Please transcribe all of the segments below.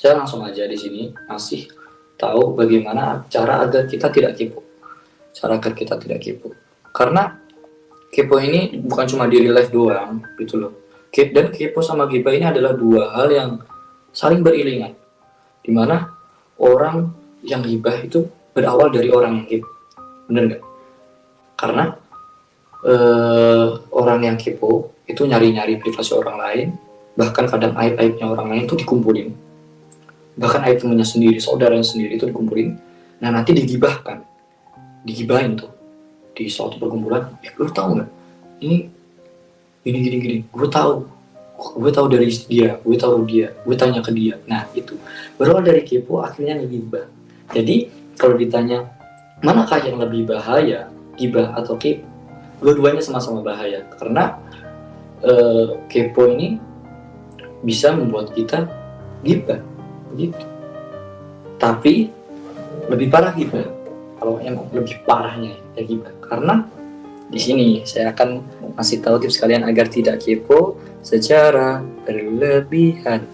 Saya langsung aja di sini ngasih tahu bagaimana cara agar kita tidak kepo. Cara agar kita tidak kepo. Karena kepo ini bukan cuma di real life doang gitu loh. Dan kepo sama gibah ini adalah dua hal yang saling beriringan. Dimana orang yang gibah itu berawal dari orang yang kepo. Bener nggak? Karena orang yang kepo itu nyari-nyari privasi orang lain, bahkan kadang aib-aibnya orang lain itu dikumpulin, bahkan aib temannya sendiri, saudaranya sendiri itu dikumpulin, nah nanti digibahin tuh di suatu perkumpulan. Lu tahu nggak ini gini, gue tahu dari dia, gue tanya ke dia. Nah itu berawal dari kepo akhirnya ngegibah. Jadi kalau ditanya manakah yang lebih bahaya, gibah atau kepo, dua-duanya sama-sama bahaya. Karena kepo ini bisa membuat kita gibah gitu. Tapi lebih parah gibah. Kalau emang lebih parahnya ya gibah. Karena di sini saya akan kasih tahu tips kalian agar tidak kepo secara berlebihan.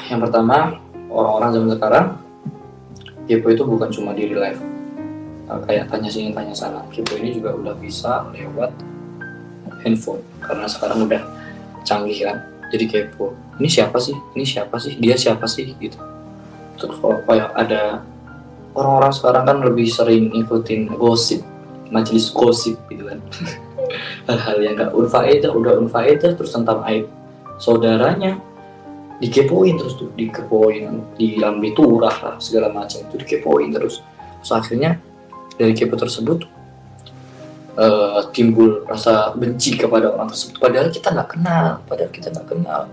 Yang pertama, orang-orang zaman sekarang kepo itu bukan cuma di real life, kayak tanya sini tanya sana. Kepo ini juga udah bisa lewat handphone karena sekarang udah canggih kan. Jadi kepo, ini siapa sih, dia siapa sih gitu. Terus kalau kayak ada orang-orang sekarang kan lebih sering ngikutin gosip, majelis gosip gitu kan. Hal-hal yang gak udah unfaedah terus tentang aib saudaranya dikepoin terus tuh, dilambi turah lah segala macam itu dikepoin terus. Terus akhirnya dari kepo tersebut timbul rasa benci kepada orang tersebut, padahal kita nggak kenal.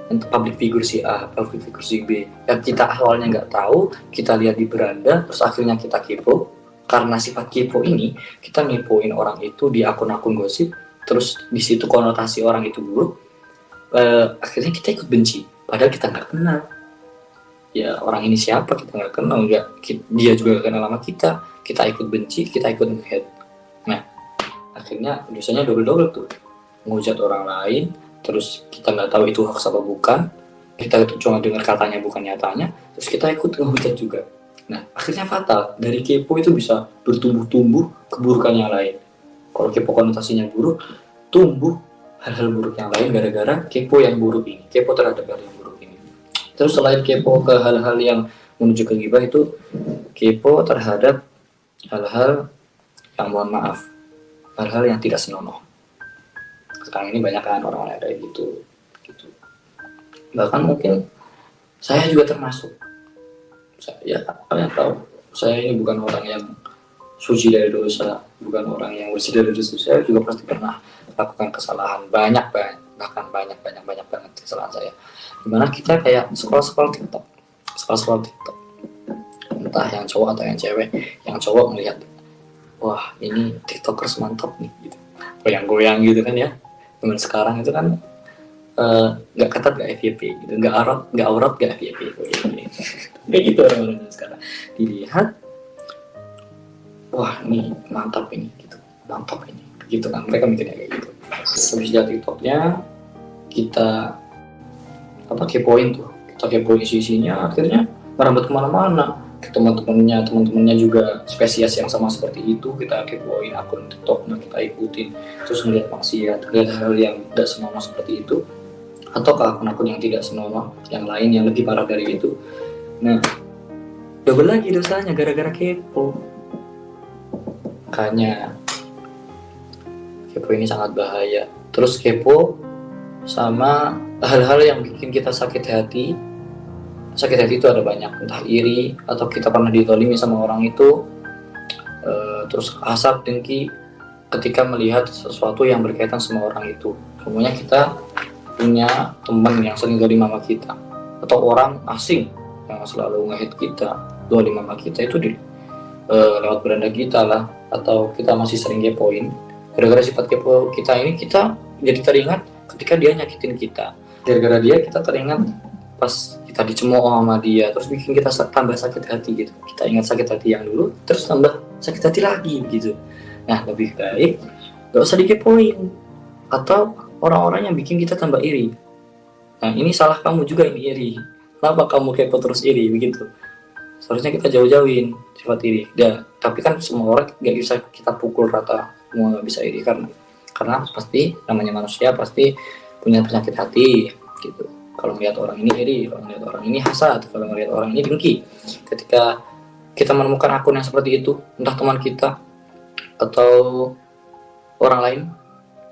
Untuk public figure si A, public figure si B, yang kita awalnya nggak tahu, kita lihat di beranda, terus akhirnya kita kepo. Karena sifat kepo ini, kita ngepoin orang itu di akun-akun gosip, terus di situ konotasi orang itu buruk, akhirnya kita ikut benci, padahal kita nggak kenal. Ya orang ini siapa, kita nggak kenal, dia juga nggak kenal sama kita ikut benci, kita ikut nge-hate. Nah, akhirnya dosanya double tuh, menghujat orang lain, terus kita nggak tahu itu hoax apa bukan, kita cuma dengar katanya bukan nyatanya, terus kita ikut ngehujat juga. Nah akhirnya fatal. Dari kepo itu bisa bertumbuh keburukan yang lain. Kalau kepo konotasinya buruk, tumbuh hal-hal buruk yang lain gara-gara kepo yang buruk ini, kepo terhadap hal yang buruk ini. Terus selain kepo ke hal-hal yang menuju ke gibah, itu kepo terhadap hal-hal yang mohon maaf, hal-hal yang tidak senonoh. Sekarang ini banyak kan orang-orang kayak gitu. Bahkan mungkin saya juga termasuk. Kalian tahu, saya ini bukan orang yang suci dari dosa, bukan orang yang bersih dari dosa. Saya juga pasti pernah lakukan kesalahan banyak banget kesalahan saya. Dimana kita kayak scroll TikTok, entah yang cowok atau yang cewek. Yang cowok melihat, wah ini tiktokers mantap nih, gitu, goyang-goyang gitu kan ya. Teman sekarang itu kan nggak ketat, nggak FYP gitu, nggak aurat nggak FYP kayak gitu orang-orang sekarang. Dilihat, wah ini mantap ini gitu kan, mereka mikirnya kayak gitu. Habis lihat TikToknya, kita kepoin isinya, akhirnya merambat kemana-mana. Teman-temannya juga spesies yang sama seperti itu, kita kepoin akun TikToknya, kita ikutin, terus melihat maksiat, lihat hal yang tidak senonoh seperti itu, atau ke akun-akun yang tidak senonoh yang lain yang lebih parah dari itu. Nah double lagi dosanya gara-gara kepo. Makanya kepo ini sangat bahaya. Terus kepo sama hal-hal yang bikin kita sakit hati itu ada banyak, entah iri atau kita pernah ditolimi sama orang itu, terus hasad, dengki ketika melihat sesuatu yang berkaitan sama orang itu. Semuanya kita punya teman yang sering dolim sama kita, atau orang asing yang selalu nge-hate kita, dolim sama kita itu lewat beranda kita lah, atau kita masih sering kepoin. Gara-gara sifat kepo kita ini, kita jadi teringat ketika dia nyakitin kita. Gara-gara dia kita teringat pas kita dicemooh sama dia, terus bikin kita tambah sakit hati gitu. Kita ingat sakit hati yang dulu, terus tambah sakit hati lagi gitu. Nah lebih baik gak usah dikepoin, atau orang-orang yang bikin kita tambah iri. Nah ini salah kamu juga, ini iri. Kenapa kamu kepo terus iri begitu? Seharusnya kita jauh-jauhin sifat iri. Ya, tapi kan semua orang nggak bisa kita pukul rata, semua nggak bisa iri karena pasti namanya manusia pasti punya penyakit hati gitu. Kalau melihat orang ini iri, kalau melihat orang ini hasad, kalau melihat orang ini dengki. Ketika kita menemukan akun yang seperti itu, entah teman kita atau orang lain,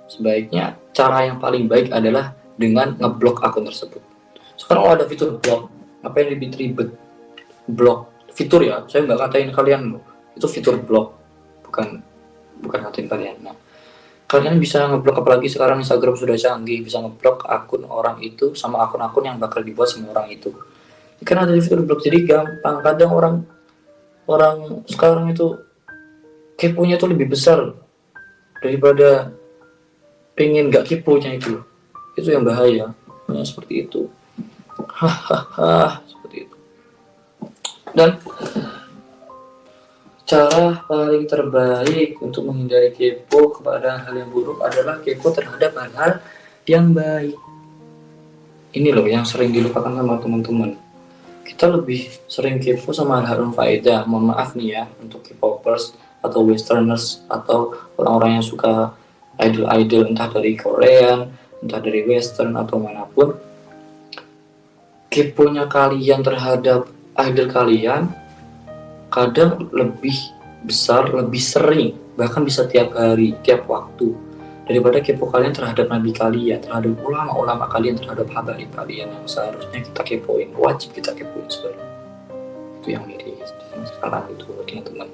sebaiknya cara yang paling baik adalah dengan ngeblok akun tersebut. Sekarang ada fitur blok, apa yang ribet-ribet? Blok fitur ya, saya nggak katain kalian loh, itu fitur blok, bukan ngatain kalian. Nah, kalian bisa ngeblok, apalagi sekarang Instagram sudah canggih, bisa ngeblok akun orang itu sama akun-akun yang bakal dibuat sama orang itu. Kan ada di fitur blok, jadi gampang. Kadang orang sekarang itu keponya itu lebih besar daripada pengen nggak keponya itu yang bahaya. Nah, seperti itu. Hahaha, seperti itu. Dan cara paling terbaik untuk menghindari kepo kepada hal yang buruk adalah kepo terhadap hal-hal yang baik. Ini loh yang sering dilupakan sama teman-teman. Kita lebih sering kepo sama hal-hal faedah. Mohon maaf nih ya untuk K-popers atau westerners atau orang-orang yang suka idol-idol, entah dari Korean, entah dari western atau manapun. Keponya kalian terhadap idol kalian kadang lebih besar, lebih sering, bahkan bisa tiap hari, tiap waktu, daripada kepo kalian terhadap nabi kalian, terhadap ulama-ulama kalian, terhadap habaib kalian yang seharusnya kita kepoin, wajib kita kepoin sebenarnya. Itu yang miris sekarang itu teman-teman.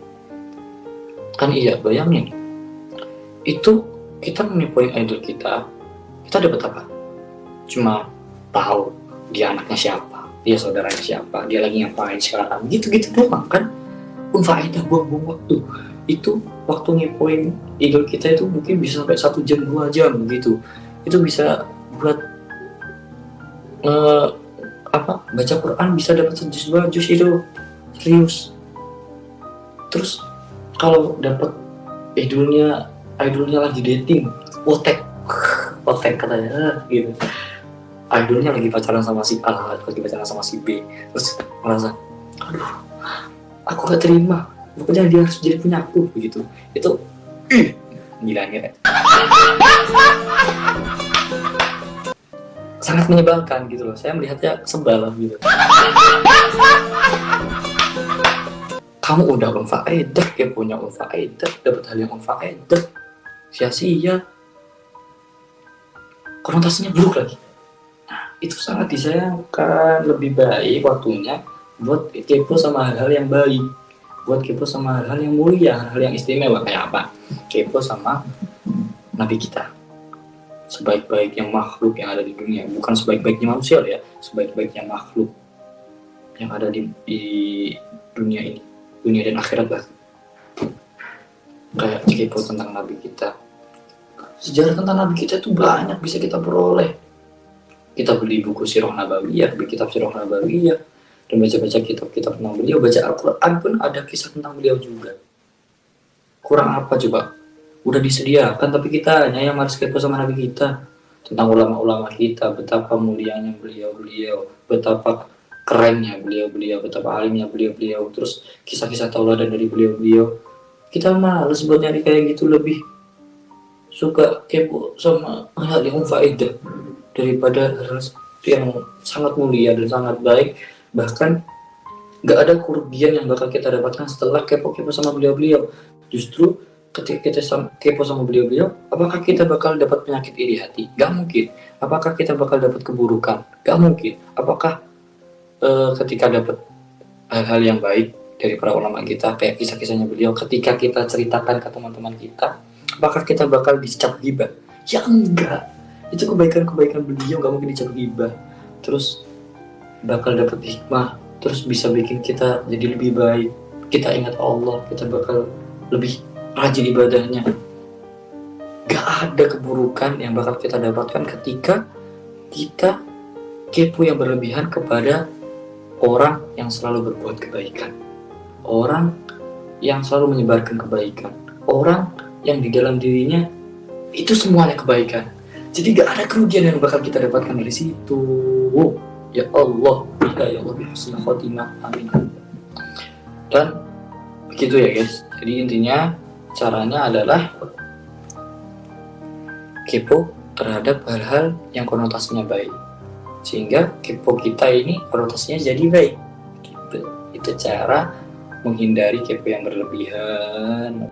Kan iya, bayangin, itu kita mengepoin idol kita dapat apa? Cuma tahu dia anaknya siapa, dia saudaranya siapa, dia lagi ngapain sekarang, gitu-gitu doang kan. Unfaedah, buang-buang waktu. Itu waktu ngepoin idol kita itu mungkin bisa sampai 1 jam 2 jam gitu. Itu bisa buat baca Quran, bisa dapat sejus 2 juz itu serius. Terus kalau dapat idolnya lagi dating, otek katanya gitu. Idolnya lagi pacaran sama si A, lagi pacaran sama si B, terus merasa, aduh, aku gak terima, pokoknya dia harus jadi punya aku begitu. Itu gilanya sangat menyebalkan gitu loh. Saya melihatnya sebal gitu. Kamu udah unfaedah, kayak punya unfaedah, dapat hal yang unfaedah, sia-sia, konotasinya buruk lagi. Itu sangat disayangkan. Lebih baik waktunya buat kepo sama hal-hal yang baik, buat kepo sama hal-hal yang mulia, hal-hal yang istimewa. Kayak apa? Kepo sama nabi kita, sebaik-baiknya makhluk yang ada di dunia, bukan sebaik-baiknya manusia ya, sebaik-baiknya makhluk yang ada di dunia ini, dunia dan akhirat bahkan. Kayak kepo tentang nabi kita. Sejarah tentang nabi kita itu banyak bisa kita peroleh. Kita beli buku Sirah Nabawiyah, beli kitab Sirah Nabawiyah, dan baca-baca kitab-kitab tentang beliau, baca Al-Quran pun ada kisah tentang beliau juga. Kurang apa coba? Udah disediakan, tapi kita hanya yang harus kepo sama nabi kita, tentang ulama-ulama kita, betapa mulianya beliau, betapa kerennya beliau, betapa alimnya beliau, terus kisah-kisah tauladan dari beliau. Kita males buat nyari kayak gitu, lebih suka kepo sama hal yang faedah daripada hal yang sangat mulia dan sangat baik. Bahkan gak ada kerugian yang bakal kita dapatkan setelah kepo-kepo sama beliau. Justru ketika kita kepo sama beliau, apakah kita bakal dapat penyakit iri hati? Gak mungkin. Apakah kita bakal dapat keburukan? Gak mungkin. Apakah ketika dapat hal-hal yang baik dari para ulama kita, kayak kisah-kisahnya beliau, ketika kita ceritakan ke teman-teman kita, apakah kita bakal dicap ghibah? Ya enggak. Itu kebaikan-kebaikan beliau gak mungkin dicap ghibah. Terus bakal dapat hikmah, terus bisa bikin kita jadi lebih baik, kita ingat Allah, kita bakal lebih rajin ibadahnya. Gak ada keburukan yang bakal kita dapatkan ketika kita kepo yang berlebihan kepada orang yang selalu berbuat kebaikan, orang yang selalu menyebarkan kebaikan, orang yang di dalam dirinya itu semuanya kebaikan. Jadi gak ada kerugian yang bakal kita dapatkan dari situ. Ya Allah, ya Allah, bihusnul khotimah, amin. Dan begitu ya guys. Jadi intinya caranya adalah kepo terhadap hal-hal yang konotasinya baik, sehingga kepo kita ini konotasinya jadi baik gitu. Itu cara menghindari kepo yang berlebihan.